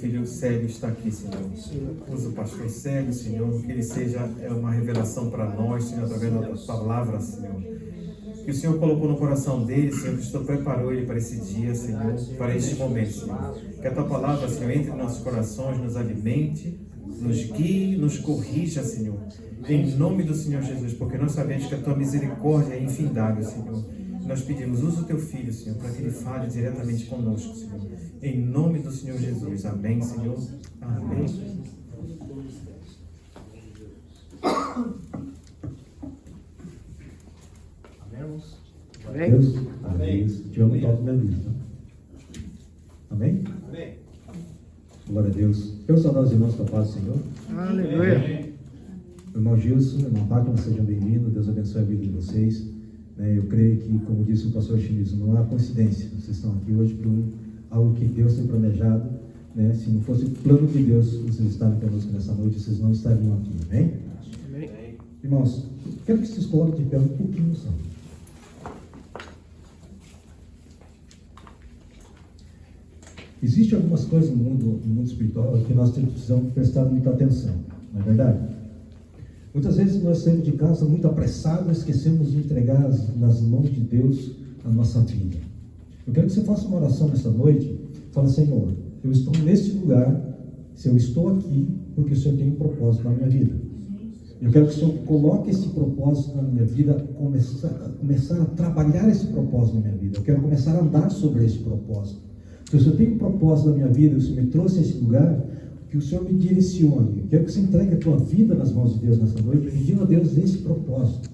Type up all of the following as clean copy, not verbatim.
Filho Célio está aqui, Senhor. Usa o pastor Célio, Senhor, que ele seja uma revelação para nós, Senhor, através da tua palavra, Senhor. Que o Senhor colocou no coração dele, Senhor, que o Senhor preparou ele para esse dia, Senhor, para este momento, Senhor. Que a tua palavra, Senhor, entre em nossos corações, nos alimente, nos guie, nos corrija, Senhor. Em nome do Senhor Jesus, porque nós sabemos que a tua misericórdia é infindável, Senhor. Nós pedimos, usa o teu filho, Senhor, para que ele fale diretamente conosco, Senhor. Em nome do Senhor Jesus. Amém, Senhor. Amém. Amém. Deus, amém. Te amo, toque minha vida. Amém? Amém. Glória a Deus. Eu saudar os irmãos com a paz do Senhor. Aleluia. Irmão Gilson, irmão Fátima, sejam bem-vindos. Deus abençoe a vida de vocês. Eu creio que, como disse o pastor Chimismo, não há coincidência. Vocês estão aqui hoje por algo que Deus tem planejado. Se não fosse o plano de Deus, vocês estarem conosco nessa noite, vocês não estariam aqui. Amém? Amém. Irmãos, quero que vocês coloquem de pé um pouquinho só. Existem algumas coisas no mundo espiritual que nós precisamos prestar muita atenção, não é verdade? Muitas vezes nós saímos de casa muito apressados, esquecemos de entregar nas mãos de Deus a nossa vida. Eu quero que você faça uma oração nesta noite. Fala, Senhor, eu estou neste lugar, se eu estou aqui, porque o Senhor tem um propósito na minha vida. Eu quero que o Senhor coloque esse propósito na minha vida, começar a trabalhar esse propósito na minha vida. Eu quero começar a andar sobre esse propósito. Se o Senhor tem um propósito na minha vida, o Senhor me trouxe a esse lugar, que o Senhor me direcione. Eu quero que você entregue a tua vida nas mãos de Deus nessa noite, pedindo a Deus esse propósito.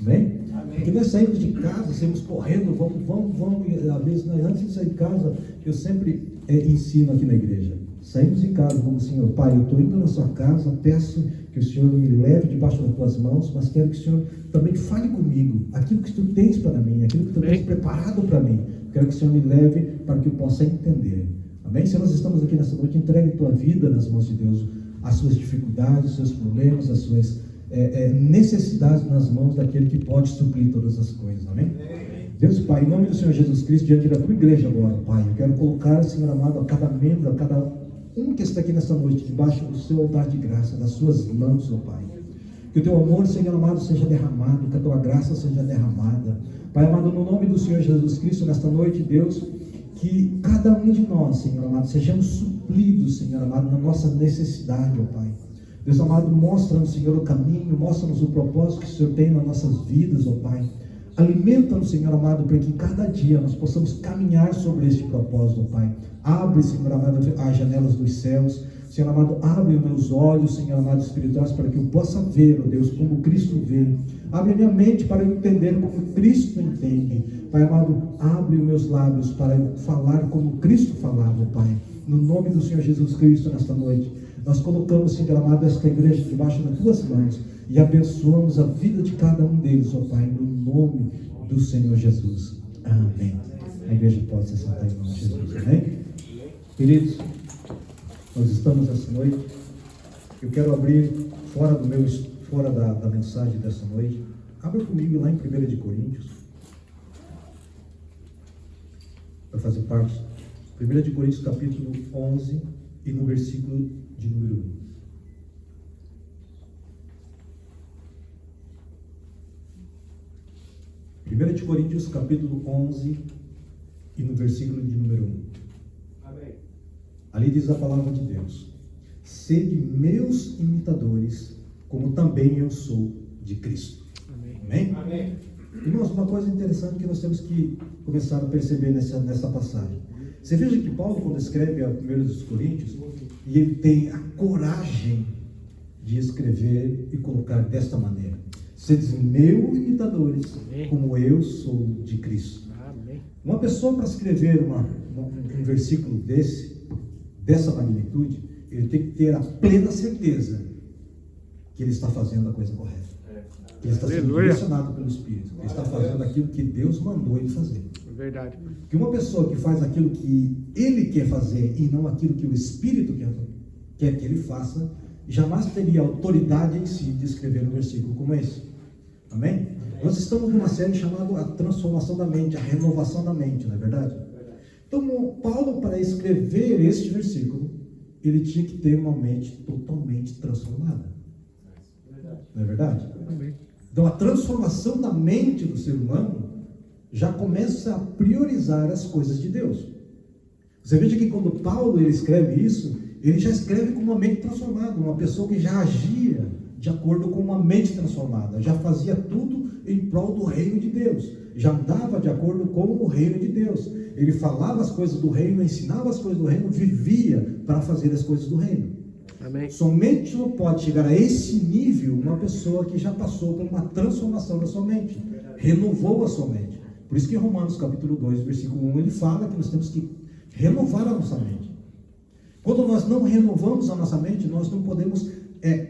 Amém? Amém. Porque nós saímos de casa, saímos correndo, vamos, e às vezes antes de sair de casa, eu sempre ensino aqui na igreja. Saímos de casa como Senhor, Pai, eu estou indo na sua casa, peço que o Senhor me leve debaixo das tuas mãos, mas quero que o Senhor também fale comigo, aquilo que tu tens para mim, aquilo que tu tens preparado para mim. Quero que o Senhor me leve para que eu possa entender. Amém? Se nós estamos aqui nessa noite, entregue a tua vida nas mãos de Deus, as suas dificuldades, os seus problemas, as suas necessidades nas mãos daquele que pode suprir todas as coisas. Amém? Deus Pai, em nome do Senhor Jesus Cristo, diante da tua igreja agora, Pai, eu quero colocar, Senhor amado, a cada membro, a cada um que está aqui nessa noite, debaixo do seu altar de graça, das suas mãos, ó Pai. Que o teu amor, Senhor amado, seja derramado, que a tua graça seja derramada. Pai amado, no nome do Senhor Jesus Cristo, nesta noite, Deus, que cada um de nós, Senhor amado, sejamos supridos, Senhor amado, na nossa necessidade, ó Pai. Deus amado, mostra-nos, Senhor, o caminho, mostra-nos o propósito que o Senhor tem nas nossas vidas, ó Pai. Alimenta-nos, Senhor amado, para que cada dia nós possamos caminhar sobre este propósito, ó Pai. Abre, Senhor amado, as janelas dos céus. Senhor amado, abre os meus olhos, Senhor amado, espirituais, para que eu possa ver, ó Deus, como Cristo vê. Abre a minha mente para eu entender como Cristo entende. Pai amado, abre os meus lábios para eu falar como Cristo falava, Pai. No nome do Senhor Jesus Cristo, nesta noite, nós colocamos, Senhor amado, esta igreja debaixo das tuas mãos e abençoamos a vida de cada um deles, ó Pai, no nome do Senhor Jesus. Amém. A igreja pode se sentar em nome de Jesus. Amém? Queridos, nós estamos essa noite. Eu quero abrir fora da mensagem dessa noite. Abra comigo lá em 1 de Coríntios. Para fazer parte. 1 de Coríntios, capítulo 11 e no versículo de número 1. 1 de Coríntios, capítulo 11 e no versículo de número 1. Amém. Ali diz a palavra de Deus: sede meus imitadores, como também eu sou de Cristo. Amém? Amém. Irmãos, uma coisa interessante que nós temos que começar a perceber nessa passagem. Você veja que Paulo, quando escreve a 1 Coríntios, e ele tem a coragem de escrever e colocar desta maneira: sede meus imitadores, como eu sou de Cristo. Amém. Uma pessoa, para escrever um versículo dessa magnitude, ele tem que ter a plena certeza que ele está fazendo a coisa correta. Que ele está sendo direcionado pelo Espírito. Ele está fazendo aquilo que Deus mandou ele fazer. Verdade. Que uma pessoa que faz aquilo que ele quer fazer e não aquilo que o Espírito quer que ele faça, jamais teria autoridade em si de escrever um versículo como esse. Amém? Nós estamos numa série chamada A Transformação da Mente, a Renovação da Mente, não é verdade? Então, Paulo, para escrever este versículo, ele tinha que ter uma mente totalmente transformada. Não é verdade? Amém. Então a transformação da mente do ser humano já começa a priorizar as coisas de Deus. Você veja que quando Paulo ele escreve isso, ele já escreve com uma mente transformada, uma pessoa que já agia de acordo com uma mente transformada, já fazia tudo em prol do reino de Deus, já andava de acordo com o reino de Deus. Ele falava as coisas do reino, ensinava as coisas do reino, vivia para fazer as coisas do reino. Amém. Somente não pode chegar a esse nível uma pessoa que já passou por uma transformação da sua mente, renovou a sua mente. Por isso que em Romanos capítulo 2, versículo 1, ele fala que nós temos que renovar a nossa mente. Quando nós não renovamos a nossa mente, nós não podemos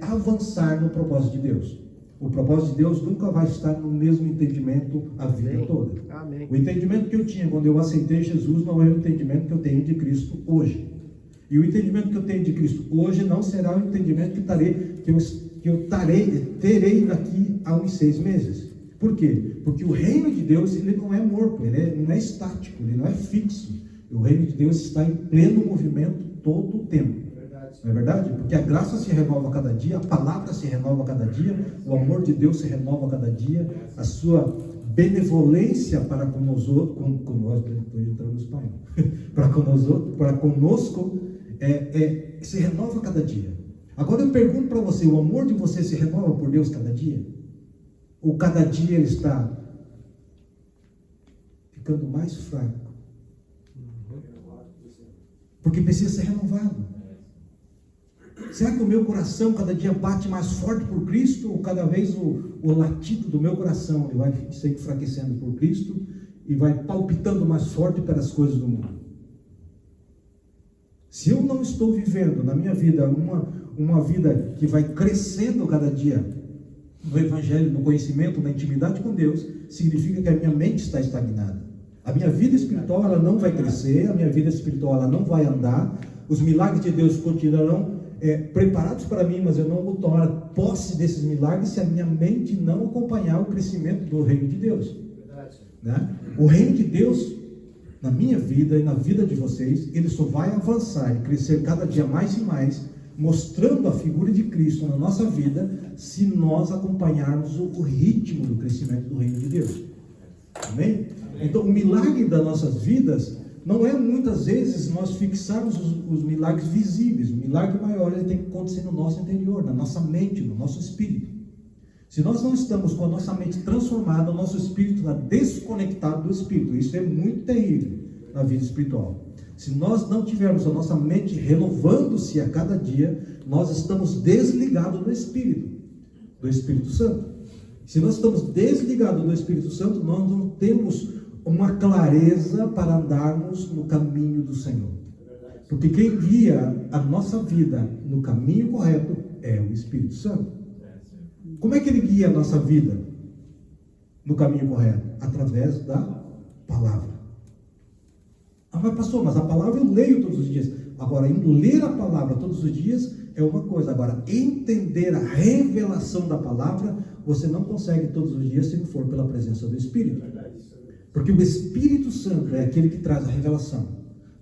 avançar no propósito de Deus. O propósito de Deus nunca vai estar no mesmo entendimento a vida Amém. toda. Amém. O entendimento que eu tinha quando eu aceitei Jesus não é o entendimento que eu tenho de Cristo hoje. E o entendimento que eu tenho de Cristo hoje não será o entendimento que eu terei daqui a uns 6 meses. Por quê? Porque o reino de Deus ele não é morto, ele não é estático, ele não é fixo. O reino de Deus está em pleno movimento todo o tempo. Não é verdade? Porque a graça se renova a cada dia, a palavra se renova a cada dia, o amor de Deus se renova a cada dia, a sua benevolência para conosco, para conosco se renova a cada dia. Agora eu pergunto para você, o amor de você se renova por Deus cada dia? Ou cada dia ele está ficando mais fraco? Porque precisa ser renovado. Será que o meu coração cada dia bate mais forte por Cristo? Ou cada vez o latido do meu coração ele vai se enfraquecendo por Cristo e vai palpitando mais forte pelas coisas do mundo? Se eu não estou vivendo na minha vida uma vida que vai crescendo cada dia no Evangelho, no conhecimento, na intimidade com Deus, significa que a minha mente está estagnada. A minha vida espiritual ela não vai crescer, a minha vida espiritual ela não vai andar, os milagres de Deus continuarão preparados para mim, mas eu não vou tomar posse desses milagres se a minha mente não acompanhar o crescimento do reino de Deus. Né? O reino de Deus, na minha vida e na vida de vocês, ele só vai avançar e crescer cada dia mais e mais, mostrando a figura de Cristo na nossa vida, se nós acompanharmos o ritmo do crescimento do reino de Deus. Amém? Então, o milagre das nossas vidas não é muitas vezes nós fixarmos os milagres visíveis. O milagre maior ele tem que acontecer no nosso interior, na nossa mente, no nosso espírito. Se nós não estamos com a nossa mente transformada, o nosso espírito está desconectado do espírito. Isso é muito terrível na vida espiritual. Se nós não tivermos a nossa mente renovando-se a cada dia, nós estamos desligados do Espírito Santo. Se nós estamos desligados do Espírito Santo, nós não temos uma clareza para andarmos no caminho do Senhor. Porque quem guia a nossa vida no caminho correto é o Espírito Santo. Como é que ele guia a nossa vida no caminho correto? Através da palavra. Mas pastor, mas a palavra eu leio todos os dias. Agora, em ler a palavra todos os dias é uma coisa. Agora, entender a revelação da palavra, você não consegue todos os dias se não for pela presença do Espírito. Porque o Espírito Santo é aquele que traz a revelação.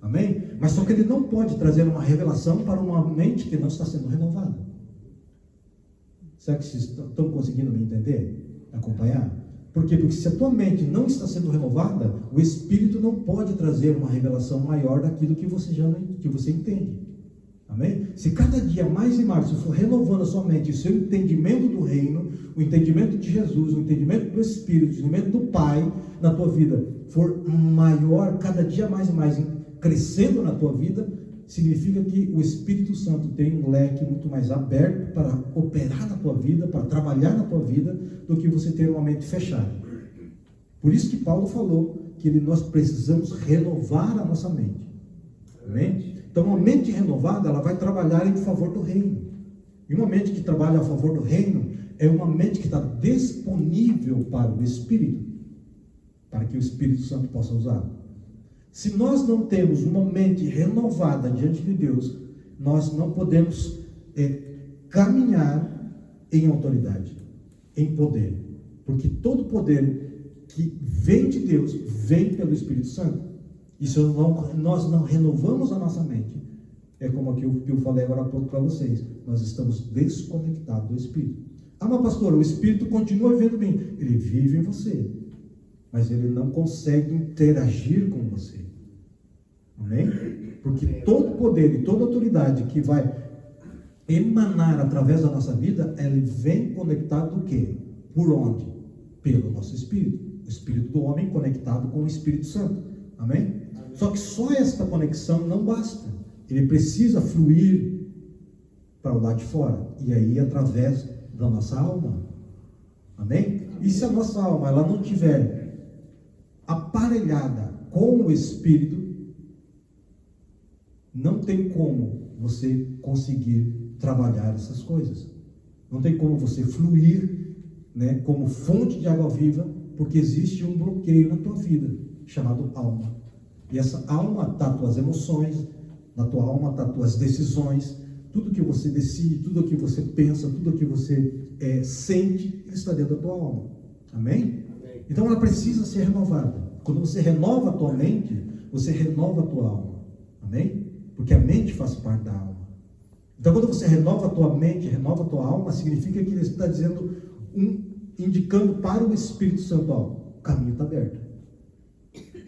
Amém? Mas só que ele não pode trazer uma revelação para uma mente que não está sendo renovada. Será que vocês estão conseguindo me entender? Acompanhar? Por quê? Porque se a tua mente não está sendo renovada, o Espírito não pode trazer uma revelação maior daquilo que você entende. Amém? Se cada dia mais e mais você for renovando a sua mente, o seu entendimento do reino, o entendimento de Jesus, o entendimento do Espírito, o entendimento do Pai na tua vida for maior, cada dia mais e mais crescendo na tua vida, significa que o Espírito Santo tem um leque muito mais aberto para operar na tua vida, para trabalhar na tua vida, do que você ter uma mente fechada. Por isso que Paulo falou que nós precisamos renovar a nossa mente. Amém? Então, uma mente renovada, ela vai trabalhar em favor do reino. E uma mente que trabalha a favor do reino é uma mente que está disponível para o Espírito, para que o Espírito Santo possa usar. Se nós não temos uma mente renovada diante de Deus, nós não podemos caminhar em autoridade, em poder. Porque todo poder que vem de Deus, vem pelo Espírito Santo. E se nós não renovamos a nossa mente, É como aquilo que eu falei agora há pouco para vocês. Nós estamos desconectados do Espírito. Ah, mas pastor, o Espírito continua vivendo em mim. Ele vive em você, mas ele não consegue interagir com você. Amém? Porque todo poder e toda autoridade que vai emanar através da nossa vida, ele vem conectado do quê? Por onde? Pelo nosso Espírito. O Espírito do homem conectado com o Espírito Santo. Amém? Amém. Só que só esta conexão não basta. Ele precisa fluir para o lado de fora. E aí através da nossa alma. Amém? E se a nossa alma ela não tiver aparelhada com o Espírito, não tem como você conseguir trabalhar essas coisas. Não tem como você fluir, né, como fonte de água viva, porque existe um bloqueio na tua vida, chamado alma. E essa alma está as tuas emoções, na tua alma está as tuas decisões, tudo que você decide, tudo que você pensa, tudo que você sente, ele está dentro da tua alma. Amém? Amém? Então ela precisa ser renovada. Quando você renova a tua mente, você renova a tua alma. Amém? Porque a mente faz parte da alma. Então quando você renova a tua mente, renova a tua alma, significa que ele está dizendo, indicando para o Espírito Santo, ó, o caminho está aberto.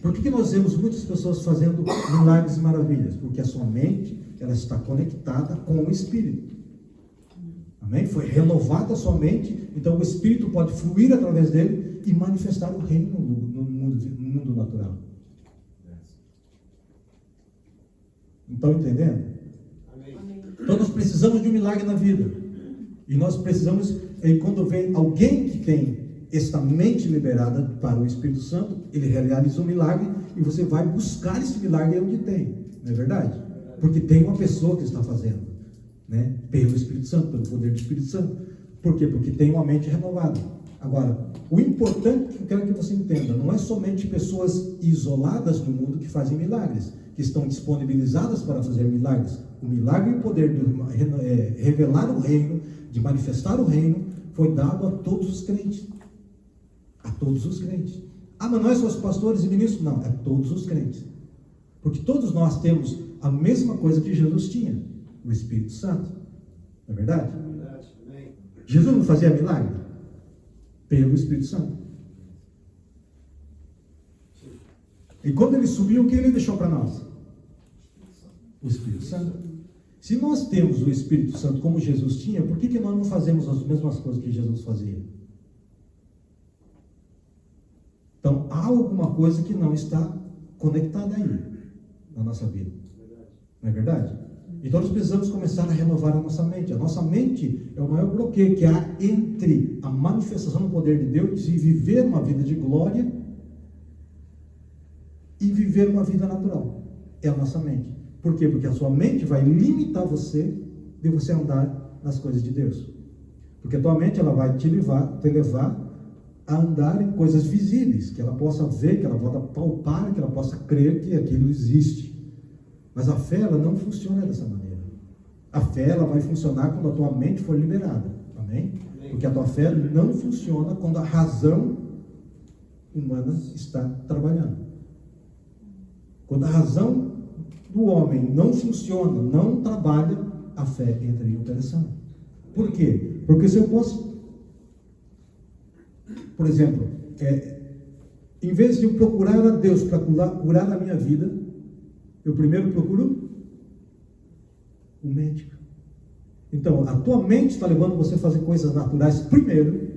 Por que nós vemos muitas pessoas fazendo milagres e maravilhas? Porque a sua mente, ela está conectada com o Espírito. Amém? Foi renovada a sua mente, então o Espírito pode fluir através dele e manifestar o reino no mundo natural. Estão entendendo? Amém. Então nós precisamos de um milagre na vida. E nós precisamos, quando vem alguém que tem esta mente liberada para o Espírito Santo, ele realiza um milagre e você vai buscar esse milagre onde tem. Não é verdade? Porque tem uma pessoa que está fazendo, né? Pelo Espírito Santo, pelo poder do Espírito Santo. Por quê? Porque tem uma mente renovada. Agora, o importante que eu quero que você entenda, não é somente pessoas isoladas no mundo que fazem milagres, que estão disponibilizadas para fazer milagres. O milagre e o poder de revelar o reino, de manifestar o reino, foi dado a todos os crentes. A todos os crentes. Ah, mas nós somos pastores e ministros? Não, é todos os crentes. Porque todos nós temos a mesma coisa que Jesus tinha, o Espírito Santo. Não é verdade? É verdade. Jesus não fazia milagre? Pelo Espírito Santo. E quando ele subiu, o que ele deixou para nós? O Espírito Santo. Se nós temos o Espírito Santo como Jesus tinha, por que nós não fazemos as mesmas coisas que Jesus fazia? Então, há alguma coisa que não está conectada aí na nossa vida. Não é verdade? Então, nós precisamos começar a renovar a nossa mente. A nossa mente é o maior bloqueio que há entre a manifestação do poder de Deus e viver uma vida de glória e viver uma vida natural. É a nossa mente. Por quê? Porque a sua mente vai limitar você de você andar nas coisas de Deus. Porque a tua mente ela vai te levar a andar em coisas visíveis, que ela possa ver, que ela possa palpar, que ela possa crer que aquilo existe. Mas a fé ela não funciona dessa maneira. A fé ela vai funcionar quando a tua mente for liberada. Amém? Porque a tua fé não funciona quando a razão humana está trabalhando. Quando a razão do homem não funciona, não trabalha, a fé entra em operação. Por quê? Porque se eu posso, por exemplo, em vez de eu procurar a Deus para curar a minha vida, eu primeiro procuro o médico. Então, a tua mente está levando você a fazer coisas naturais primeiro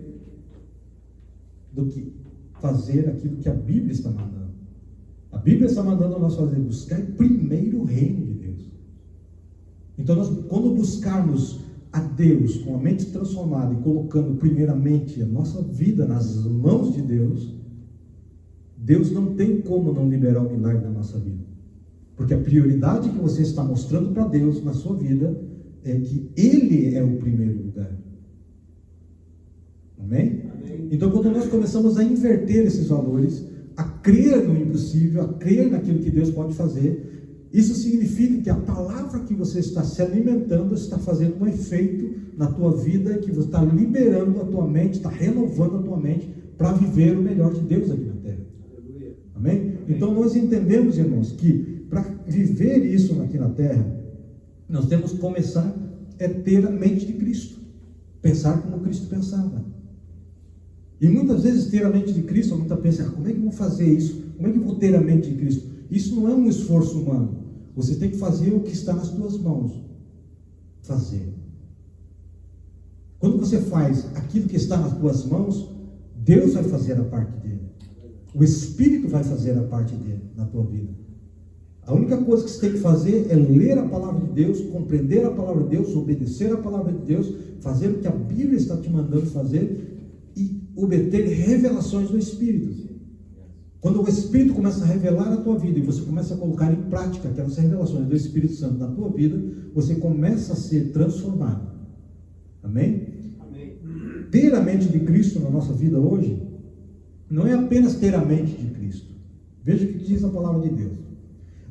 do que fazer aquilo que a Bíblia está mandando. A Bíblia está mandando nós fazer, buscar primeiro o reino de Deus. Então, quando buscarmos a Deus com a mente transformada e colocando primeiramente a nossa vida nas mãos de Deus, Deus não tem como não liberar o milagre na nossa vida. Porque a prioridade que você está mostrando para Deus na sua vida é que Ele é o primeiro lugar. Amém? Amém? Então, quando nós começamos a inverter esses valores, a crer no impossível, a crer naquilo que Deus pode fazer, isso significa que a palavra que você está se alimentando está fazendo um efeito na tua vida, que você está liberando a tua mente, está renovando a tua mente para viver o melhor de Deus aqui na terra. Amém? Então nós entendemos, irmãos, que para viver isso aqui na terra, Nós temos que começar a ter a mente de Cristo, pensar como Cristo pensava. E muitas vezes ter a mente de Cristo, alguém está pensando, como é que eu vou fazer isso? Como é que eu vou ter a mente de Cristo? Isso não é um esforço humano. Você tem que fazer o que está nas tuas mãos. Fazer. Quando você faz aquilo que está nas tuas mãos, Deus vai fazer a parte dele. O Espírito vai fazer a parte dele na tua vida. A única coisa que você tem que fazer é ler a palavra de Deus, compreender a palavra de Deus, obedecer a palavra de Deus, fazer o que a Bíblia está te mandando fazer e obter revelações do Espírito. Quando o Espírito começa a revelar a tua vida e você começa a colocar em prática aquelas revelações do Espírito Santo na tua vida, você começa a ser transformado. Amém? Amém. Ter a mente de Cristo na nossa vida hoje não é apenas ter a mente de Cristo. Veja o que diz a palavra de Deus.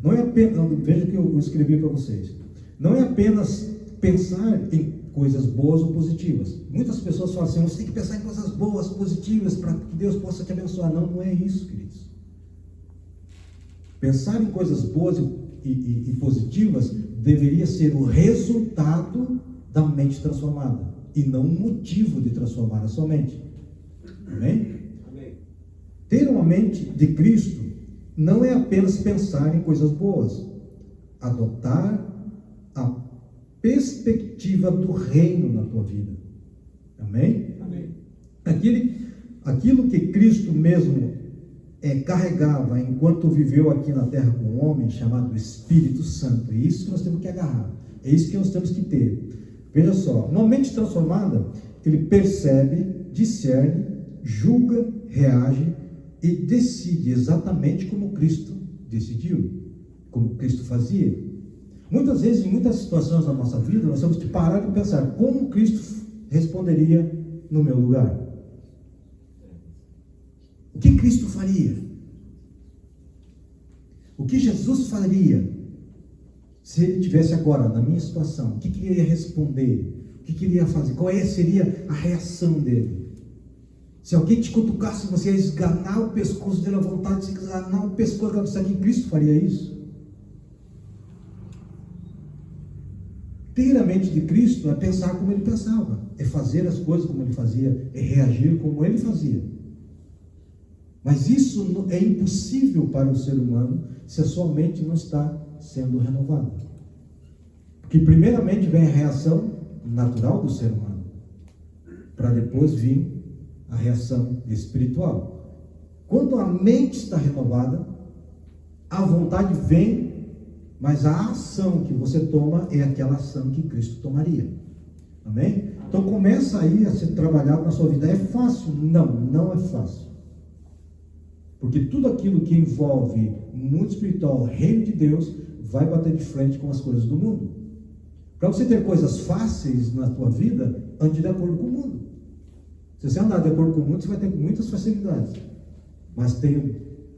Não é apenas, veja o que eu escrevi para vocês. Não é apenas pensar em coisas boas ou positivas. Muitas pessoas falam assim, você tem que pensar em coisas boas, positivas, para que Deus possa te abençoar. Não, não é isso, queridos. Pensar em coisas boas e positivas deveria ser o resultado da mente transformada, e não um motivo de transformar a sua mente. Amém? Amém. Ter uma mente de Cristo não é apenas pensar em coisas boas, adotar a perspectiva do reino na tua vida. Amém? Amém. Aquilo que Cristo mesmo carregava enquanto viveu aqui na terra com o homem, chamado Espírito Santo. É isso que nós temos que agarrar. É isso que nós temos que ter. Veja só, uma mente transformada, ele percebe, discerne, julga, reage e decide exatamente como Cristo decidiu, como Cristo fazia. Muitas vezes, em muitas situações da nossa vida, nós temos que parar e pensar como Cristo responderia no meu lugar. O que Cristo faria? O que Jesus faria se ele estivesse agora na minha situação? O que ele ia responder? O que ele ia fazer? Qual seria a reação dele? Se alguém te cutucasse, você ia esganar o pescoço dele, a vontade de esganar o pescoço. Você que Cristo faria isso? Ter a mente de Cristo é pensar como ele pensava, é fazer as coisas como ele fazia, é reagir como ele fazia. Mas isso é impossível para o ser humano se a sua mente não está sendo renovada. Porque primeiramente vem a reação natural do ser humano, para depois vir a reação espiritual. Quando a mente está renovada, a vontade vem, mas a ação que você toma é aquela ação que Cristo tomaria. Amém? Então começa aí a ser trabalhado na sua vida. É fácil? Não, não é fácil. Porque tudo aquilo que envolve o mundo espiritual, o reino de Deus, vai bater de frente com as coisas do mundo. Para você ter coisas fáceis na tua vida, ande de acordo com o mundo. Se você andar de acordo com o mundo, você vai ter muitas facilidades. Mas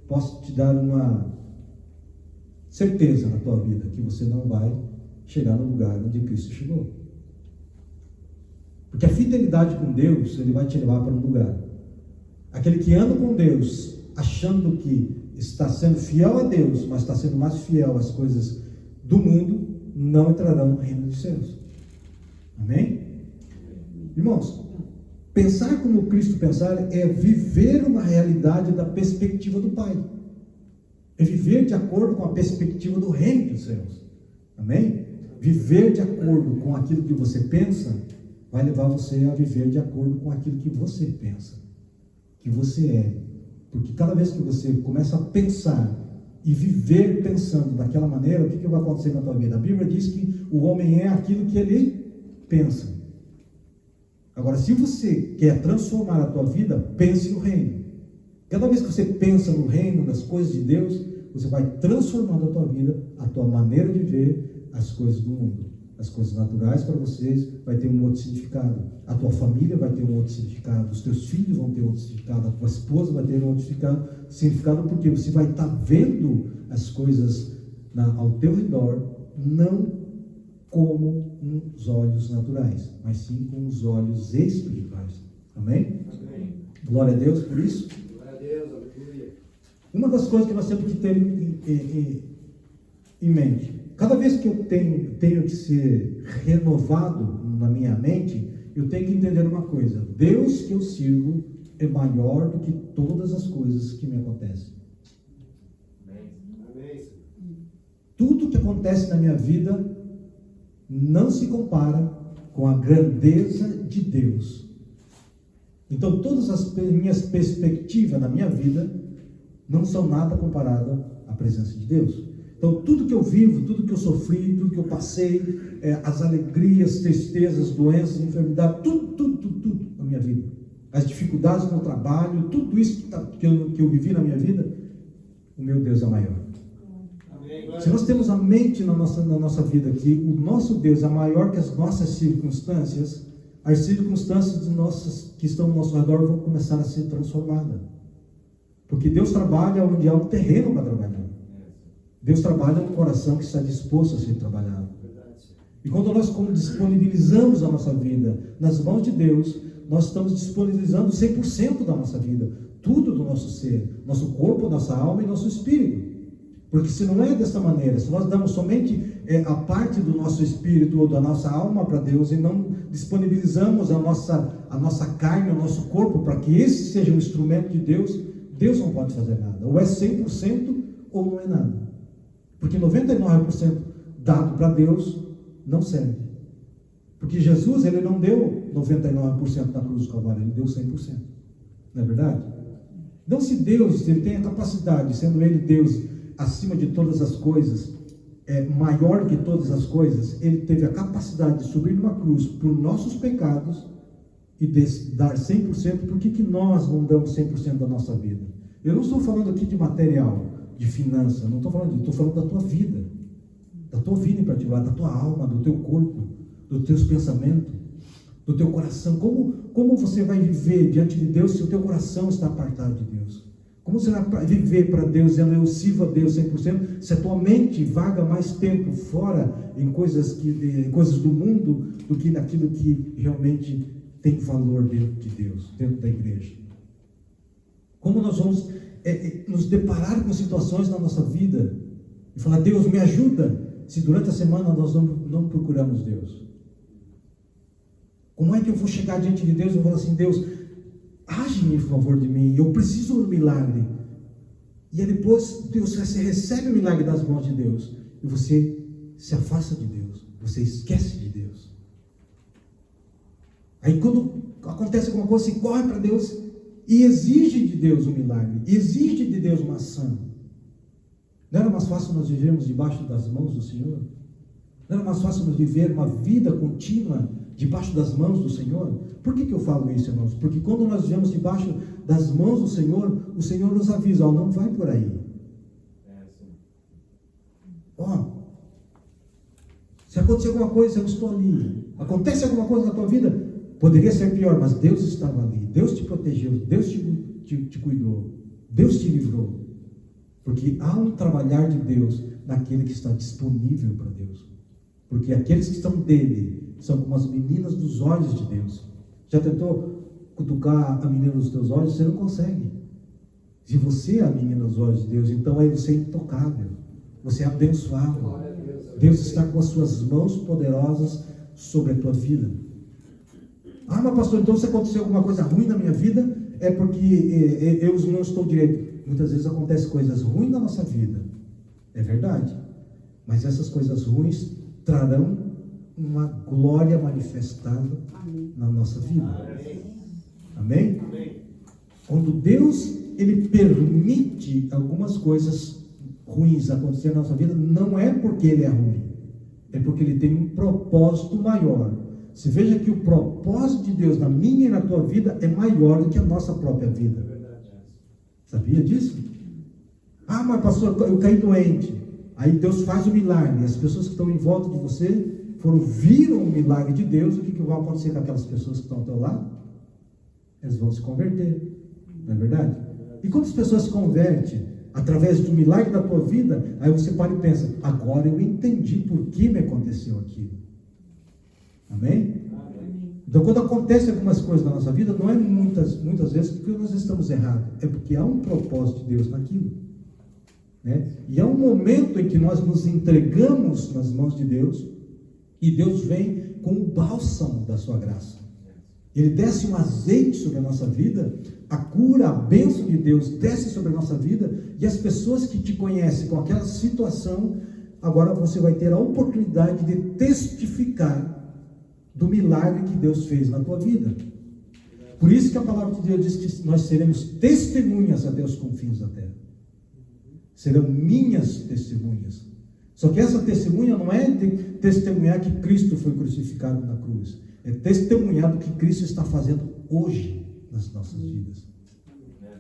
posso te dar uma certeza na tua vida, que você não vai chegar no lugar onde Cristo chegou. Porque a fidelidade com Deus, ele vai te levar para um lugar. Aquele que anda com Deus, achando que está sendo fiel a Deus, mas está sendo mais fiel às coisas do mundo, não entrarão no reino dos céus. Amém? Irmãos, pensar como Cristo pensar é viver uma realidade da perspectiva do Pai. É viver de acordo com a perspectiva do reino dos céus. Amém? Viver de acordo com aquilo que você pensa vai levar você a viver de acordo com aquilo que você pensa, que você é. Porque cada vez que você começa a pensar e viver pensando daquela maneira, o que vai acontecer na tua vida? A Bíblia diz que o homem é aquilo que ele pensa. Agora, se você quer transformar a tua vida, pense no reino. Cada vez que você pensa no reino, nas coisas de Deus, você vai transformando a tua vida, a tua maneira de ver as coisas do mundo. As coisas naturais para vocês vai ter um outro significado. A tua família vai ter um outro significado. Os teus filhos vão ter outro significado. A tua esposa vai ter um outro significado, porque você vai estar vendo as coisas ao teu redor, não como os olhos naturais, mas sim com os olhos espirituais. Amém? Amém. Glória a Deus por isso. Glória a Deus, aleluia. Uma das coisas que nós temos que ter em mente cada vez que eu tenho que ser renovado na minha mente, eu tenho que entender uma coisa: Deus que eu sirvo é maior do que todas as coisas que me acontecem. Tudo que acontece na minha vida não se compara com a grandeza de Deus. Então, todas as minhas perspectivas na minha vida não são nada comparado à presença de Deus. Então, tudo que eu vivo, tudo que eu sofri, tudo que eu passei, as alegrias, tristezas, doenças, enfermidades, tudo na minha vida, as dificuldades no trabalho, tudo isso que eu vivi na minha vida, o meu Deus é maior. Se nós temos a mente na nossa vida que o nosso Deus é maior que as nossas circunstâncias, as circunstâncias que estão ao nosso redor vão começar a ser transformadas. Porque Deus trabalha onde há um terreno para trabalhar. Deus trabalha no coração que está disposto a ser trabalhado. E quando nós disponibilizamos a nossa vida nas mãos de Deus, nós estamos disponibilizando 100% da nossa vida, tudo do nosso ser, nosso corpo, nossa alma e nosso espírito. Porque se não é dessa maneira, se nós damos somente a parte do nosso espírito ou da nossa alma para Deus e não disponibilizamos a nossa carne, o nosso corpo, para que esse seja um instrumento de Deus, Deus não pode fazer nada. Ou é 100% ou não é nada. Porque 99% dado para Deus não serve. Porque Jesus, ele não deu 99% na cruz do Calvário, ele deu 100%. Não é verdade? Então, se Deus, ele tem a capacidade, sendo ele Deus acima de todas as coisas, maior que todas as coisas, ele teve a capacidade de subir numa cruz por nossos pecados e dar 100%. Por que nós não damos 100% da nossa vida? Eu não estou falando aqui de material, de finança, não estou falando disso, estou falando da tua vida em particular, da tua alma, do teu corpo, dos teus pensamentos, do teu coração. Como você vai viver diante de Deus se o teu coração está apartado de Deus? Como você vai viver para Deus, dizendo eu sirvo a Deus 100%, se a tua mente vaga mais tempo fora em coisas do mundo do que naquilo que realmente tem valor dentro de Deus, dentro da igreja? Como nós vamos nos deparar com situações na nossa vida e falar, Deus me ajuda, se durante a semana nós não procuramos Deus? Como é que eu vou chegar diante de Deus e vou falar assim, Deus, age em favor de mim, eu preciso de um milagre. E aí depois você recebe o milagre das mãos de Deus e você se afasta de Deus, você esquece de Deus. Aí quando acontece alguma coisa, você corre para Deus e exige de Deus um milagre, exige de Deus uma ação. Não era mais fácil nós vivermos debaixo das mãos do Senhor? Não era mais fácil nós viver uma vida contínua debaixo das mãos do Senhor? Por que eu falo isso, irmãos? Porque quando nós vivemos debaixo das mãos do Senhor, o Senhor nos avisa, não vai por aí. Se acontecer alguma coisa, eu estou ali. Acontece alguma coisa na tua vida, poderia ser pior, mas Deus estava ali, Deus te protegeu, Deus te cuidou, Deus te livrou. Porque há um trabalhar de Deus naquele que está disponível para Deus. Porque aqueles que estão dele são como as meninas dos olhos de Deus. Já tentou cutucar a menina dos teus olhos? Você não consegue. Se você é a menina dos olhos de Deus, então aí você é intocável, você é abençoado. Deus está com as suas mãos poderosas sobre a tua vida. Mas pastor, então se aconteceu alguma coisa ruim na minha vida, é porque eu não estou direito. Muitas vezes acontecem coisas ruins na nossa vida, é verdade, mas essas coisas ruins trarão uma glória manifestada na nossa vida. Amém? Quando Deus ele permite algumas coisas ruins acontecerem na nossa vida, não é porque ele é ruim, é porque ele tem um propósito maior. Você veja que o propósito de Deus na minha e na tua vida é maior do que a nossa própria vida. Sabia disso? Mas pastor, eu caí doente. Aí Deus faz o milagre. As pessoas que estão em volta de você viram o milagre de Deus. O que vai acontecer com aquelas pessoas que estão ao teu lado? Eles vão se converter. Não é verdade? E quando as pessoas se convertem através do milagre da tua vida, aí você para e pensa, agora eu entendi por que me aconteceu aquilo. Amém? Então, quando acontece algumas coisas na nossa vida, não é muitas vezes porque nós estamos errados, é porque há um propósito de Deus naquilo. né? E é um momento em que nós nos entregamos nas mãos de Deus, e Deus vem com o bálsamo da sua graça. Ele desce um azeite sobre a nossa vida, a cura, a bênção de Deus desce sobre a nossa vida, e as pessoas que te conhecem com aquela situação, agora você vai ter a oportunidade de testificar do milagre que Deus fez na tua vida. Por isso que a palavra de Deus diz que nós seremos testemunhas a Deus com fins da terra. Serão minhas testemunhas. Só que essa testemunha não é de testemunhar que Cristo foi crucificado na cruz. É testemunhar do que Cristo está fazendo hoje nas nossas vidas.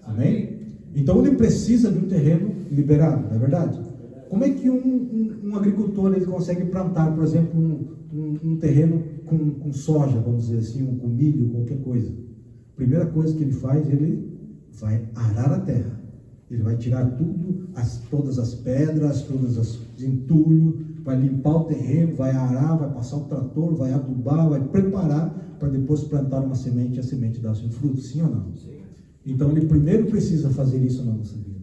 Amém? Então ele precisa de um terreno liberado, não é verdade? Como é que um agricultor ele consegue plantar, por exemplo, um terreno com soja, vamos dizer assim, com milho, qualquer coisa? Primeira coisa que ele faz, ele vai arar a terra. Ele vai tirar todas as pedras, todos os entulhos, vai limpar o terreno, vai arar, vai passar o trator, vai adubar, vai preparar para depois plantar uma semente e a semente dar seu fruto, sim ou não? Sim. Então ele primeiro precisa fazer isso na nossa vida.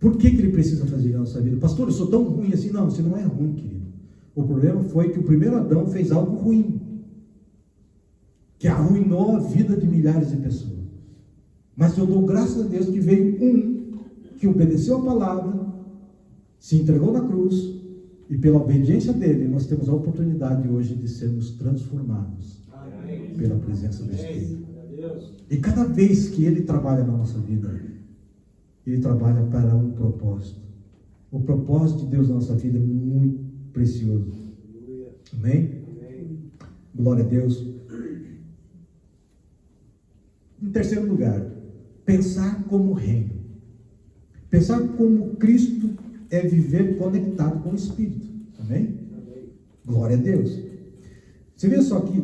Por que ele precisa fazer isso na nossa vida? Pastor, eu sou tão ruim assim? Não, você não é ruim, querido. O problema foi que o primeiro Adão fez algo ruim, que arruinou a vida de milhares de pessoas. Mas eu dou graças a Deus que veio que obedeceu a palavra, se entregou na cruz, e pela obediência dele, nós temos a oportunidade hoje de sermos transformados pela presença do Espírito. E cada vez que ele trabalha na nossa vida, ele trabalha para um propósito. O propósito de Deus na nossa vida é muito precioso. Amém? Glória a Deus. Em terceiro lugar, pensar como reino. Pensar como Cristo é viver conectado com o Espírito. Amém? Glória a Deus. Você vê só que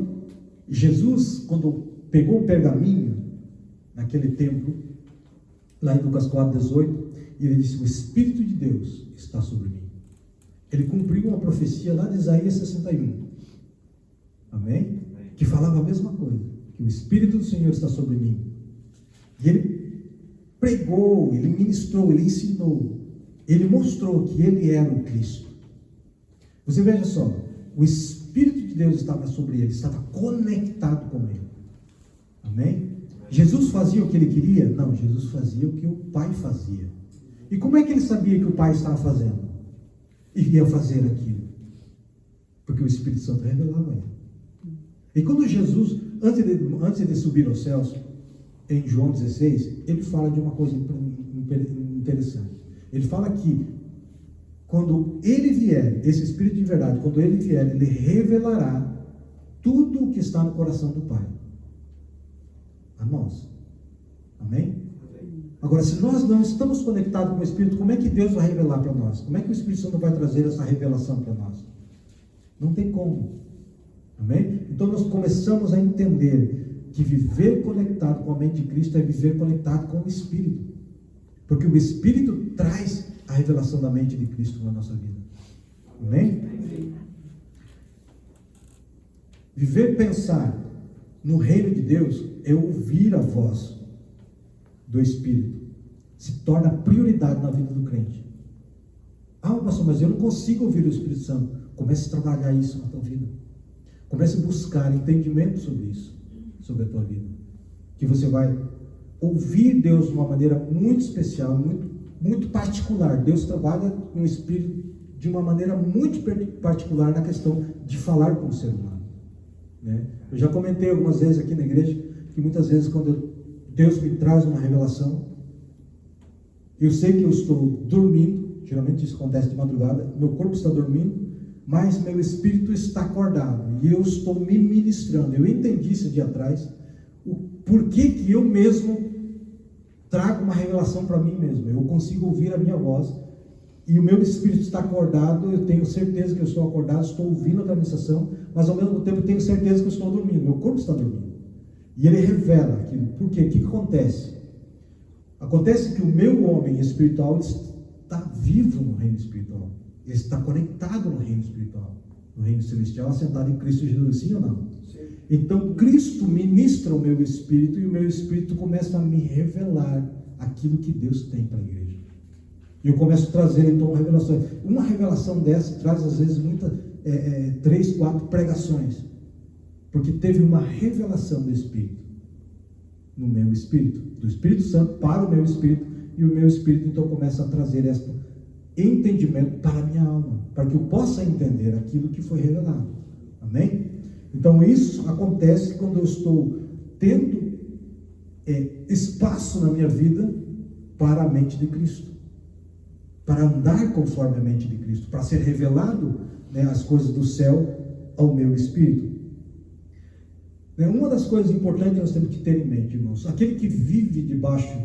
Jesus, quando pegou o pergaminho naquele templo, lá em Lucas 4:18, e ele disse: o Espírito de Deus está sobre mim. Ele cumpriu uma profecia lá de Isaías 61. Amém? Que falava a mesma coisa, que o Espírito do Senhor está sobre mim. E ele pregou, ele ministrou, ele ensinou, ele mostrou que ele era o Cristo. Você veja só, o Espírito de Deus estava sobre ele, estava conectado com ele. Amém? Jesus fazia o que ele queria? Não, Jesus fazia o que o Pai fazia. E como é que ele sabia que o Pai estava fazendo? E ia fazer aquilo? Porque o Espírito Santo revelava ele. E quando Jesus, antes de subir aos céus, em João 16, ele fala de uma coisa interessante. Ele fala que quando ele vier, esse Espírito de verdade, quando ele vier, ele revelará tudo o que está no coração do Pai a nós. Amém? Agora, se nós não estamos conectados com o Espírito, como é que Deus vai revelar para nós? Como é que o Espírito Santo vai trazer essa revelação para nós? Não tem como. Amém? Então nós começamos a entender que viver conectado com a mente de Cristo é viver conectado com o Espírito. Porque o Espírito traz a revelação da mente de Cristo na nossa vida. Amém? Viver, pensar no reino de Deus é ouvir a voz do Espírito. Se torna prioridade na vida do crente. Ah, pastor, mas eu não consigo ouvir o Espírito Santo. Comece a trabalhar isso na tua vida. Comece a buscar entendimento sobre isso, sobre a tua vida. Que você vai ouvir Deus de uma maneira muito especial, muito particular. Deus trabalha com o Espírito de uma maneira muito particular na questão de falar com o ser humano. Né? Eu já comentei algumas vezes aqui na igreja que muitas vezes quando Deus me traz uma revelação, eu sei que eu estou dormindo, geralmente isso acontece de madrugada, meu corpo está dormindo, mas meu espírito está acordado e eu estou me ministrando. Eu entendi esse dia atrás o porquê que eu mesmo trago uma revelação para mim mesmo. Eu consigo ouvir a minha voz e o meu espírito está acordado. Eu tenho certeza que eu estou acordado, estou ouvindo a ministração, mas ao mesmo tempo eu tenho certeza que eu estou dormindo. Meu corpo está dormindo e ele revela aquilo. Por quê? O que acontece? Acontece que o meu homem espiritual está vivo no reino espiritual. Ele está conectado no reino espiritual, no reino celestial, assentado em Cristo Jesus, sim ou não? Sim. Então Cristo ministra o meu espírito e o meu espírito começa a me revelar aquilo que Deus tem para a igreja. E eu começo a trazer então revelações. Uma revelação dessa traz às vezes 3, 4 pregações. Porque teve uma revelação do Espírito. No meu espírito. Do Espírito Santo para o meu espírito. E o meu espírito então começa a trazer este entendimento para a minha alma. Para que eu possa entender aquilo que foi revelado. Amém? Então isso acontece quando eu estou tendo espaço na minha vida para a mente de Cristo. Para andar conforme a mente de Cristo, para ser revelado, né, as coisas do céu ao meu espírito. Uma das coisas importantes que nós temos que ter em mente, irmãos, aquele que vive debaixo,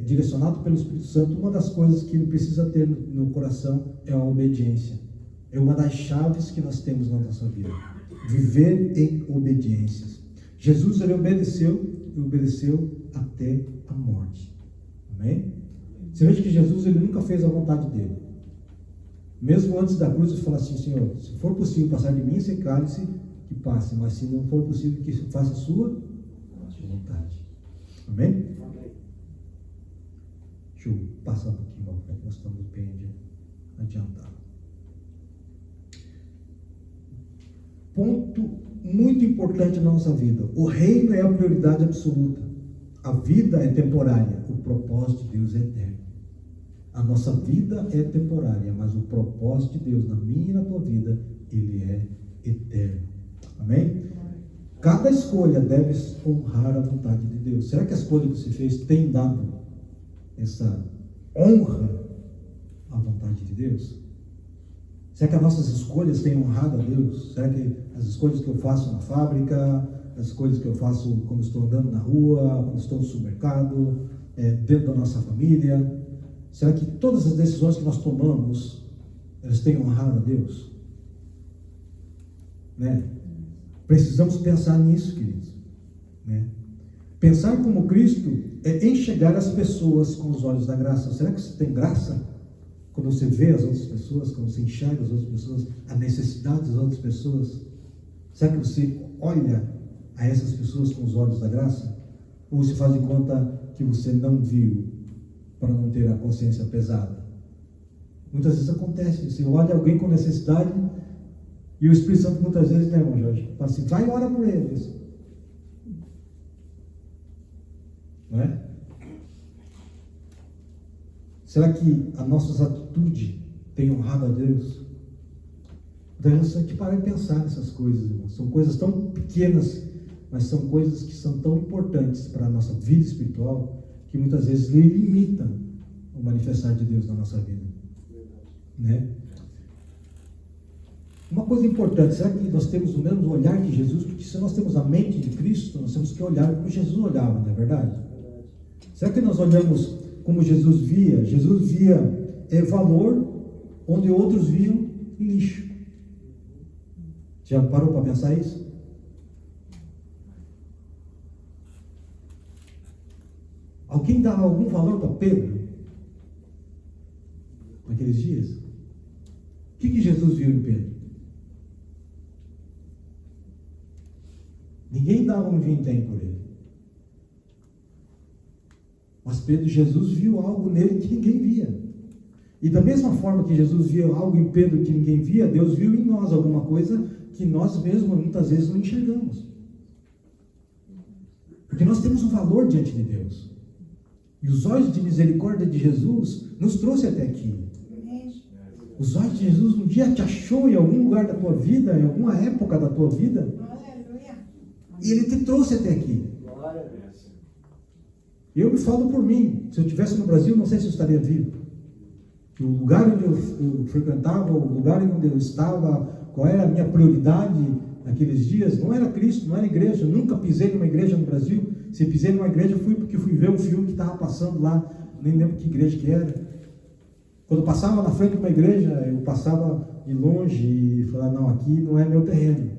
direcionado pelo Espírito Santo, uma das coisas que ele precisa ter no coração é a obediência. É uma das chaves que nós temos na nossa vida. Viver em obediências. Jesus, ele obedeceu até a morte. Amém? Você veja que Jesus, ele nunca fez a vontade dele. Mesmo antes da cruz, ele fala assim: Senhor, se for possível passar de mim esse cálice, que passe, mas se não for possível, que faça a sua vontade. Amém? Deixa eu passar um pouquinho para frente, nós estamos bem adiantados. Ponto muito importante na nossa vida: o reino é a prioridade absoluta. A vida é temporária, o propósito de Deus é eterno. A nossa vida é temporária, mas o propósito de Deus na minha e na tua vida, ele é eterno. Amém? Cada escolha deve honrar a vontade de Deus. Será que a escolha que você fez tem dado essa honra à vontade de Deus? Será que as nossas escolhas têm honrado a Deus? Será que as escolhas que eu faço na fábrica, as escolhas que eu faço quando estou andando na rua, quando estou no supermercado, dentro da nossa família, será que todas as decisões que nós tomamos, elas têm honrado a Deus? Né? Precisamos pensar nisso, queridos. Né? Pensar como Cristo é enxergar as pessoas com os olhos da graça. Será que você tem graça quando você vê as outras pessoas, quando você enxerga as outras pessoas, a necessidade das outras pessoas? Será que você olha a essas pessoas com os olhos da graça? Ou você faz de conta que você não viu, para não ter a consciência pesada? Muitas vezes acontece, você olha alguém com necessidade e o Espírito Santo muitas vezes, né, irmão Jorge, fala assim: vai e ora por eles. Não é? Será que a nossa atitude tem honrado a Deus? Então nós temos que parar e pensar nessas coisas, irmão. São coisas tão pequenas, mas são coisas que são tão importantes para a nossa vida espiritual, que muitas vezes limitam o manifestar de Deus na nossa vida. Né? Uma coisa importante: será que nós temos o mesmo olhar que Jesus? Porque se nós temos a mente de Cristo, nós temos que olhar como Jesus olhava, não é verdade? Será que nós olhamos como Jesus via? Jesus via valor onde outros viam lixo. Já parou para pensar isso? Alguém dava algum valor para Pedro naqueles dias? O que Jesus viu em Pedro? Ninguém dava um vintém por ele. Mas Jesus viu algo nele que ninguém via. E da mesma forma que Jesus via algo em Pedro que ninguém via, Deus viu em nós alguma coisa que nós mesmos muitas vezes não enxergamos. Porque nós temos um valor diante de Deus. E os olhos de misericórdia de Jesus nos trouxe até aqui. Os olhos de Jesus um dia te achou em algum lugar da tua vida, em alguma época da tua vida. E Ele te trouxe até aqui. Eu me falo por mim. Se eu estivesse no Brasil, não sei se eu estaria vivo. O lugar onde eu frequentava, o lugar onde eu estava, qual era a minha prioridade naqueles dias, não era Cristo, não era igreja. Eu nunca pisei numa igreja no Brasil. Se pisei numa igreja, fui porque fui ver um filme que estava passando lá, nem lembro que igreja que era. Quando eu passava na frente de uma igreja, eu passava de longe e falava: não, aqui não é meu terreno.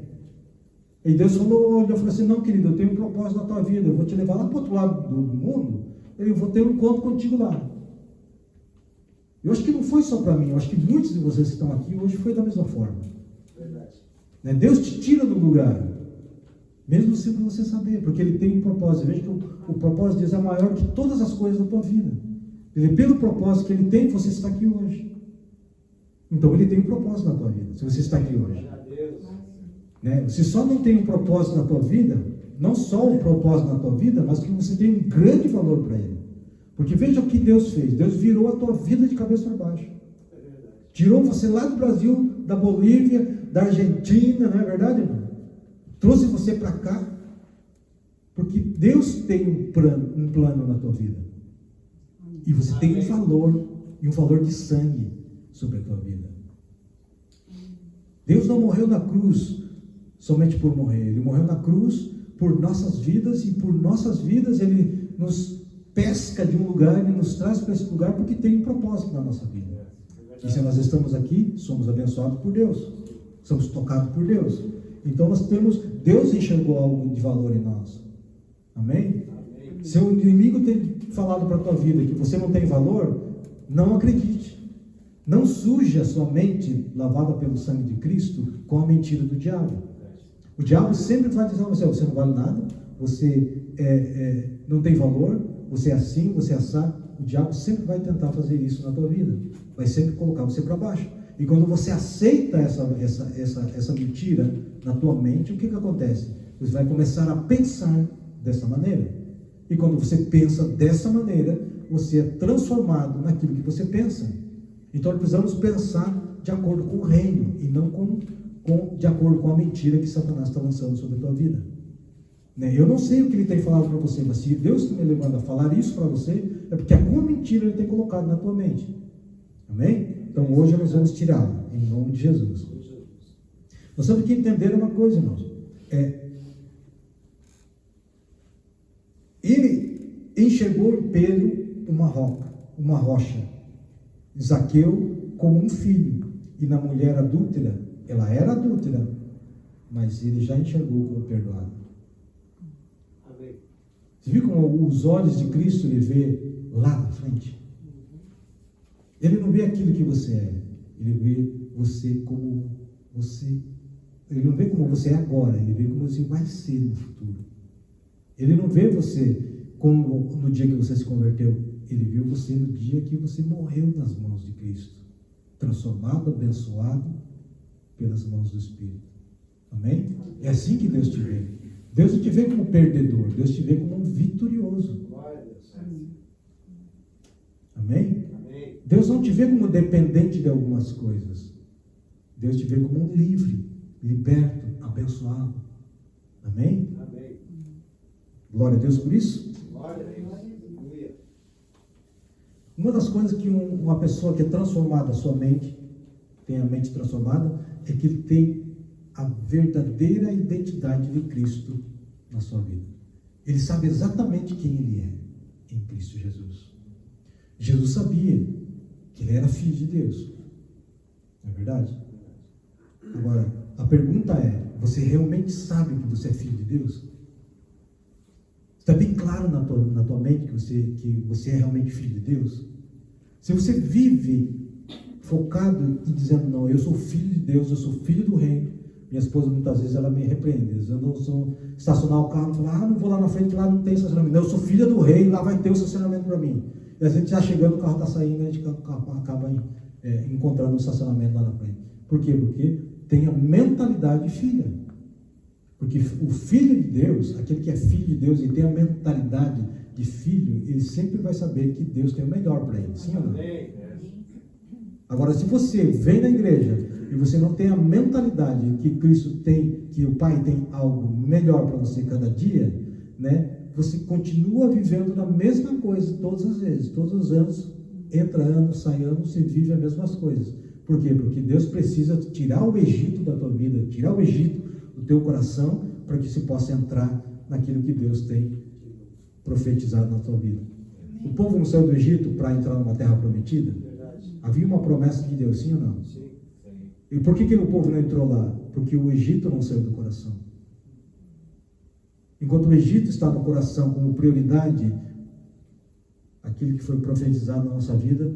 E Deus falou, eu falei assim: não, querido, eu tenho um propósito na tua vida, eu vou te levar lá para o outro lado do mundo, eu vou ter um encontro contigo lá. Eu acho que não foi só para mim, eu acho que muitos de vocês que estão aqui hoje foi da mesma forma. Verdade. Né? Deus te tira do lugar, mesmo sem você saber, porque Ele tem um propósito. Veja que o propósito de Deus é maior que todas as coisas da tua vida. Pelo propósito que Ele tem, você está aqui hoje. Então Ele tem um propósito na tua vida, se você está aqui hoje. Né? Você só não tem um propósito na tua vida, não só um propósito na tua vida, mas que você tem um grande valor para Ele. Porque veja o que Deus fez. Deus virou a tua vida de cabeça para baixo. Tirou você lá do Brasil, da Bolívia, da Argentina, não é verdade, irmão? Trouxe você para cá, porque Deus tem um plano na tua vida. E você tem um valor de sangue sobre a tua vida. Deus não morreu na cruz somente por morrer. Ele morreu na cruz por nossas vidas, e por nossas vidas Ele nos pesca de um lugar e nos traz para esse lugar porque tem um propósito na nossa vida. E se nós estamos aqui, somos abençoados por Deus. Somos tocados por Deus. Então Deus enxergou algo de valor em nós. Amém? Se o inimigo tem falado para a tua vida que você não tem valor, não acredite. Não suje a sua mente lavada pelo sangue de Cristo com a mentira do diabo. O diabo sempre vai dizer a você: você não vale nada, você não tem valor, você é assim, você é assado. O diabo sempre vai tentar fazer isso na tua vida. Vai sempre colocar você para baixo. E quando você aceita essa mentira na tua mente, o que acontece? Você vai começar a pensar dessa maneira. E quando você pensa dessa maneira, você é transformado naquilo que você pensa. Então nós precisamos pensar de acordo com o reino e não de acordo com a mentira que Satanás está lançando sobre a tua vida. Eu não sei o que ele tem falado para você, mas se Deus está me levando a falar isso para você, é porque alguma mentira ele tem colocado na tua mente. Amém? Então hoje nós vamos tirá-la, em nome de Jesus. Nós temos que entender uma coisa, irmãos. Ele enxergou em Pedro uma rocha. Zaqueu como um filho. E na mulher adúltera, ela era adúltera, mas ele já enxergou como perdoado. Amém. Você viu como os olhos de Cristo ele vê lá na frente? Ele não vê aquilo que você é, ele vê você como você. Ele não vê como você é agora, ele vê como você vai ser no futuro. Ele não vê você como no dia que você se converteu, ele viu você no dia que você morreu nas mãos de Cristo, transformado, abençoado pelas mãos do Espírito. Amém? É assim que Deus te vê. Deus não te vê como perdedor, Deus te vê como um vitorioso. Amém? Deus não te vê como dependente de algumas coisas. Deus te vê como um livre, liberto, abençoado. Amém? Amém. Glória a Deus por isso. Glória a Deus. Uma das coisas que uma pessoa que é transformada, sua mente, tem a mente transformada, é que ele tem a verdadeira identidade de Cristo na sua vida. Ele sabe exatamente quem ele é em Cristo Jesus. Jesus sabia que ele era filho de Deus. Não é verdade? Agora, a pergunta é: você realmente sabe que você é filho de Deus? Está bem claro na tua mente que você é realmente filho de Deus? Se você vive focado e dizendo: não, eu sou filho de Deus, eu sou filho do reino. Minha esposa muitas vezes ela me repreende. Eu não sou estacionar o carro e falar: não vou lá na frente, lá não tem estacionamento. Não, eu sou filha do rei, lá vai ter o estacionamento para mim. E a gente já chegando, o carro está saindo, a gente acaba encontrando um estacionamento lá na frente. Por quê? Porque tem a mentalidade de filha. Porque o filho de Deus, aquele que é filho de Deus e tem a mentalidade de filho, ele sempre vai saber que Deus tem o melhor para ele. Sim ou não? Agora, se você vem na igreja e você não tem a mentalidade que Cristo tem, que o Pai tem algo melhor para você cada dia, né? Você continua vivendo na mesma coisa todas as vezes, todos os anos, entra ano, sai ano, você vive as mesmas coisas. Por quê? Porque Deus precisa tirar o Egito da tua vida, tirar o Egito do teu coração, para que você possa entrar naquilo que Deus tem profetizado na tua vida. O povo não saiu do Egito para entrar numa terra prometida? Havia uma promessa de Deus, sim ou não? Sim. E por que o povo não entrou lá? Porque o Egito não saiu do coração. Enquanto o Egito está no coração como prioridade, aquilo que foi profetizado na nossa vida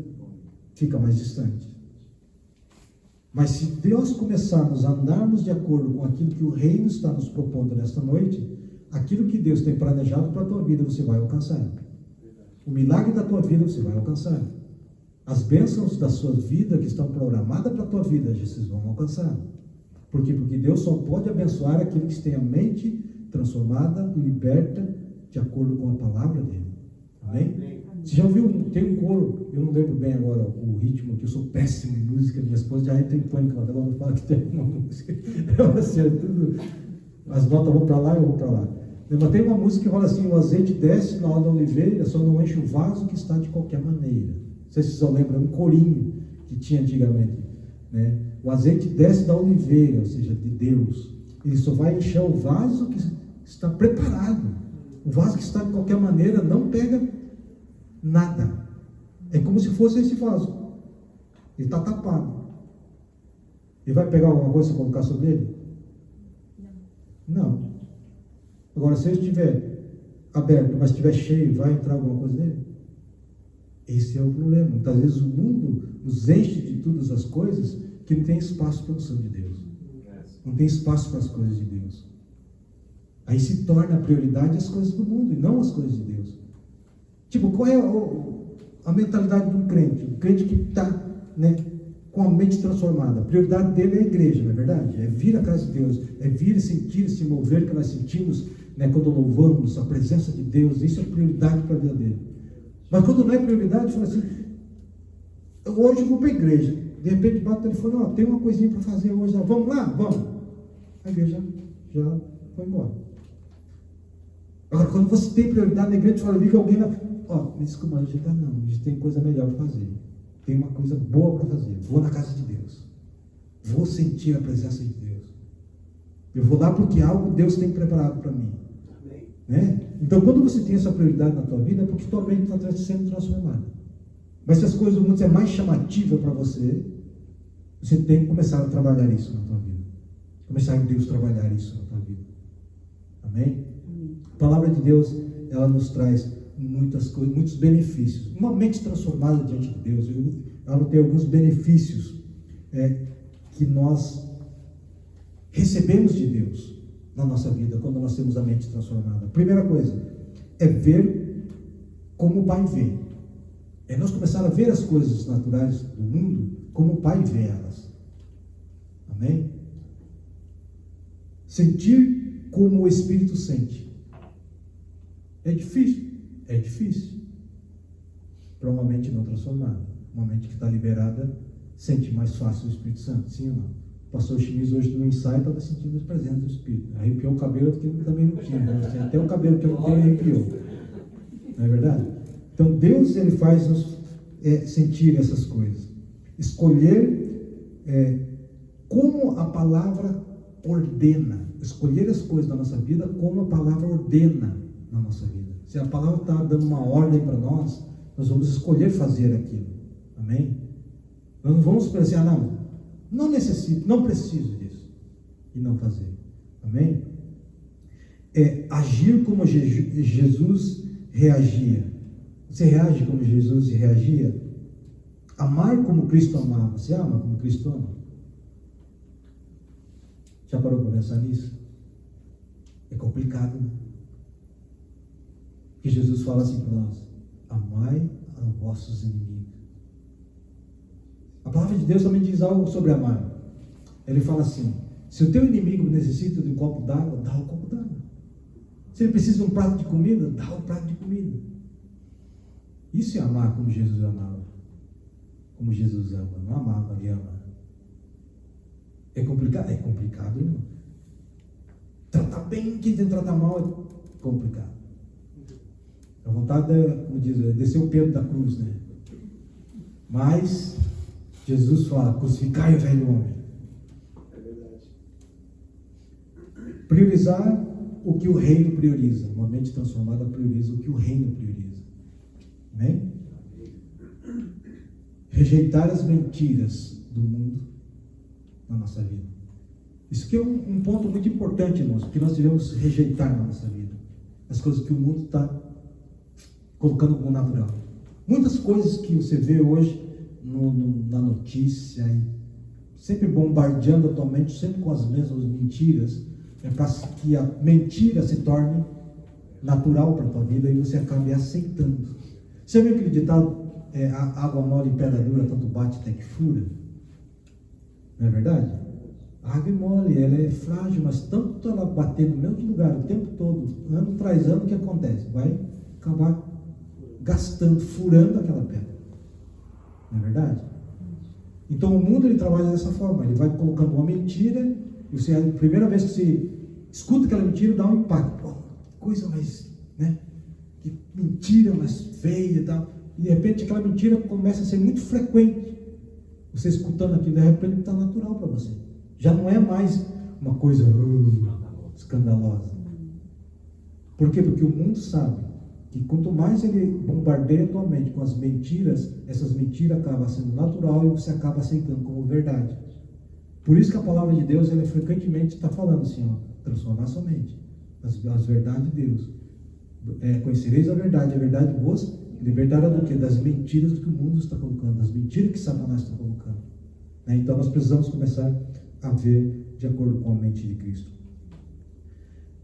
fica mais distante. Mas se Deus começarmos a andarmos de acordo com aquilo que o reino está nos propondo nesta noite, aquilo que Deus tem planejado para a tua vida, você vai alcançar. O milagre da tua vida você vai alcançar. As bênçãos da sua vida que estão programadas para a tua vida, vocês vão alcançar. Por quê? Porque Deus só pode abençoar aquele que tem a mente transformada e liberta de acordo com a palavra dele. Amém? Você já ouviu? Tem um coro, eu não lembro bem agora o ritmo, que eu sou péssimo em música, minha esposa já entra em pânico, ela não fala que tem uma música. Assim, é tudo, as notas vão para lá e eu vou para lá. Mas tem uma música que fala assim: o azeite desce na hora da oliveira, só não enche o vaso que está de qualquer maneira. Não sei se vocês lembram, um corinho que tinha antigamente, né? O azeite desce da oliveira, ou seja, de Deus. Ele só vai encher o vaso que está preparado. O vaso que está de qualquer maneira não pega nada. É como se fosse esse vaso. Ele está tapado. Ele vai pegar alguma coisa e colocar sobre ele? Não. Agora, se ele estiver aberto, mas estiver cheio, vai entrar alguma coisa nele? Esse é o problema. Muitas vezes o mundo nos enche de todas as coisas que não tem espaço para a unção de Deus. Não tem espaço para as coisas de Deus. Aí se torna a prioridade as coisas do mundo e não as coisas de Deus. Tipo, qual é a mentalidade de um crente? Um crente que está, né, com a mente transformada. A prioridade dele é a igreja, não é verdade? É vir à casa de Deus, é vir e sentir, se mover, que nós sentimos, né, quando louvamos a presença de Deus. Isso é prioridade para a vida dele. Mas quando não é prioridade, fala assim: hoje eu vou para a igreja. De repente bate o telefone: ó, tem uma coisinha para fazer hoje, vamos lá? Vamos. A igreja já foi embora. Agora, quando você tem prioridade na igreja, fala, liga alguém ó, me desculpa, a gente tem coisa melhor para fazer. Tem uma coisa boa para fazer. Vou na casa de Deus. Vou sentir a presença de Deus. Eu vou lá porque algo Deus tem preparado para mim. Né? Então, quando você tem essa prioridade na tua vida, é porque tua mente está sendo transformada. Mas se as coisas do mundo é mais chamativa para você, você tem que começar a trabalhar isso na tua vida. Começar a Deus trabalhar isso na tua vida. Amém? A palavra de Deus, ela nos traz muitas coisas, muitos benefícios. Uma mente transformada diante de Deus, ela tem alguns benefícios que nós recebemos de Deus na nossa vida, quando nós temos a mente transformada. A primeira coisa é ver como o Pai vê. É nós começar a ver as coisas naturais do mundo como o Pai vê elas. Amém? Sentir como o Espírito sente. É difícil. É difícil. Para uma mente não transformada. Uma mente que está liberada sente mais fácil o Espírito Santo. Sim ou não? O pastor Chimiz hoje no ensaio estava sentindo as presenças do Espírito. Arrepiou o cabelo que ele também não tinha. Né? Até o cabelo que eu não tenho arrepiou. Não é verdade? Então Deus, ele faz nos sentir essas coisas. Escolher como a palavra ordena. Escolher as coisas da nossa vida como a palavra ordena na nossa vida. Se a palavra está dando uma ordem para nós, nós vamos escolher fazer aquilo. Amém? Nós não vamos pensar: não necessito, não preciso disso. E não fazer. Amém? Agir como Jesus reagia. Você reage como Jesus reagia? Amar como Cristo amava. Você ama como Cristo ama? Já parou para pensar nisso? É complicado, né? Que Jesus fala assim para nós: amai a vossos inimigos. A palavra de Deus também diz algo sobre amar. Ele fala assim: se o teu inimigo necessita de um copo d'água, dá o copo d'água. Se ele precisa de um prato de comida, dá o prato de comida. Isso é amar como Jesus amava. Como Jesus ama. Não amava e ama. É complicado? É complicado, irmão. Tratar bem quem tem que tratar mal é complicado. A vontade como diz, descer o Pedro da cruz, né? Mas Jesus fala: crucificai o velho homem. É verdade. Priorizar o que o reino prioriza. Uma mente transformada prioriza o que o reino prioriza. Amém? Rejeitar as mentiras do mundo na nossa vida. Isso aqui é um ponto muito importante, irmãos, que nós devemos rejeitar na nossa vida. As coisas que o mundo está colocando como natural. Muitas coisas que você vê hoje na notícia, e sempre bombardeando a tua mente, sempre com as mesmas mentiras, é para que a mentira se torne natural para a tua vida e você acabe aceitando. Você viu aquele ditado, a água mole em pedra dura, tanto bate até que fura? Não é verdade? A água é mole, ela é frágil, mas tanto ela bater no mesmo lugar o tempo todo, ano tras ano, o que acontece? Vai acabar gastando, furando aquela pedra. Não é verdade? Então o mundo ele trabalha dessa forma, ele vai colocando uma mentira, e você, a primeira vez que você escuta aquela mentira, dá um impacto. Pô, coisa mais, né? Que mentira mais feia e tal. E de repente aquela mentira começa a ser muito frequente. Você escutando aquilo, de repente está natural para você. Já não é mais uma coisa escandalosa. Por quê? Porque o mundo sabe que quanto mais ele bombardeia a tua mente com as mentiras, essas mentiras acabam sendo natural e você acaba aceitando como verdade. Por isso que a palavra de Deus, ela frequentemente está falando assim, ó, transformar sua mente. As verdades de Deus. Conhecereis a verdade vos libertará do quê? Das mentiras que o mundo está colocando, das mentiras que Satanás está colocando. Então nós precisamos começar a ver de acordo com a mente de Cristo.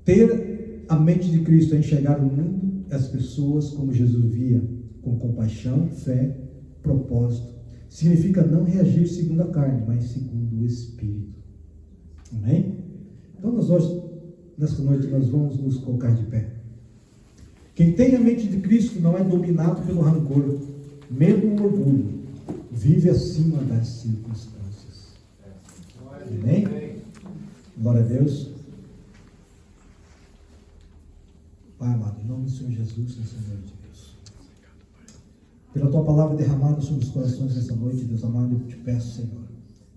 Ter a mente de Cristo é enxergar o mundo, as pessoas como Jesus via, com compaixão, fé, propósito. Significa não reagir segundo a carne, mas segundo o Espírito. Amém? Então nós hoje, nessa noite, nós vamos nos colocar de pé. Quem tem a mente de Cristo não é dominado pelo rancor, medo ou orgulho. Vive acima das circunstâncias. Amém? Glória a Deus. Pai amado, em nome do Senhor Jesus, nessa noite, Deus. Pela tua palavra derramada sobre os corações nessa noite, Deus amado, eu te peço, Senhor,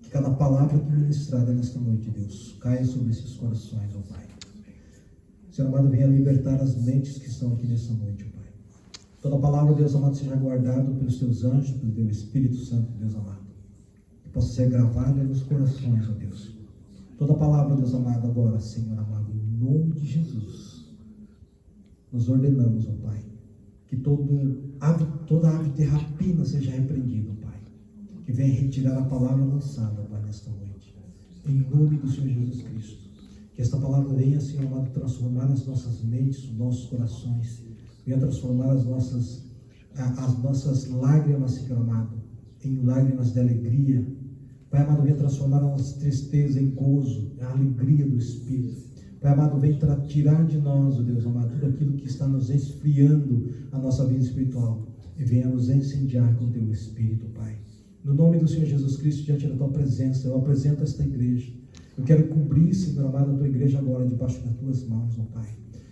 que cada palavra que ministrada nesta noite, Deus, caia sobre esses corações, ó Pai. Senhor amado, venha libertar as mentes que estão aqui nessa noite, ó Pai. Toda palavra, Deus amado, seja guardada pelos teus anjos, pelo teu Espírito Santo, Deus amado. Que possa ser gravada nos corações, ó Deus. Toda palavra, Deus amado, agora, Senhor amado, em nome de Jesus, nós ordenamos, ó Pai, que toda ave de rapina seja repreendida, ó Pai. Que venha retirar a palavra lançada, ó Pai, nesta noite. Em nome do Senhor Jesus Cristo. Que esta palavra venha, Senhor amado, transformar as nossas mentes, os nossos corações. Venha transformar as nossas lágrimas, Senhor amado, em lágrimas de alegria. Pai amado, venha transformar a nossa tristeza em gozo, a alegria do Espírito. Pai amado, vem tirar de nós, ó Deus amado, tudo aquilo que está nos esfriando a nossa vida espiritual. E venha nos incendiar com o teu Espírito, Pai. No nome do Senhor Jesus Cristo, diante da tua presença, eu apresento esta igreja. Eu quero cobrir, Senhor amado, a tua igreja agora debaixo das tuas mãos, ó Pai.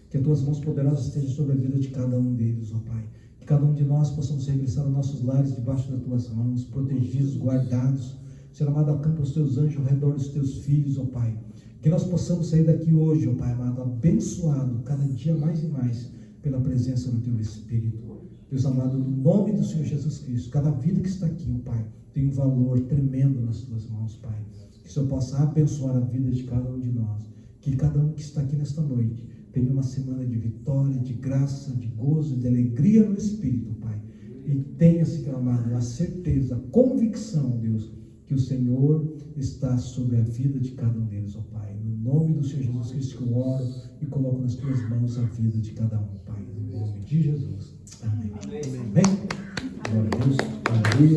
Que as tuas mãos poderosas estejam sobre a vida de cada um deles, ó Pai. Que cada um de nós possamos regressar aos nossos lares debaixo das tuas mãos, protegidos, guardados. Senhor amado, acampa os teus anjos ao redor dos teus filhos, ó Pai. Que nós possamos sair daqui hoje, ó Pai amado, abençoado cada dia mais e mais pela presença do teu Espírito. Deus amado, no nome do Senhor Jesus Cristo, cada vida que está aqui, ó Pai, tem um valor tremendo nas tuas mãos, Pai. Que o Senhor possa abençoar a vida de cada um de nós. Que cada um que está aqui nesta noite tenha uma semana de vitória, de graça, de gozo, de alegria no Espírito, Pai. E tenha, Senhor amado, a certeza, a convicção, Deus, que o Senhor está sobre a vida de cada um deles, ó Pai. No nome do Senhor Jesus Cristo que eu oro e coloco nas tuas mãos a vida de cada um, Pai. No nome de Jesus. Amém. Amém. Glória a Deus. Aleluia.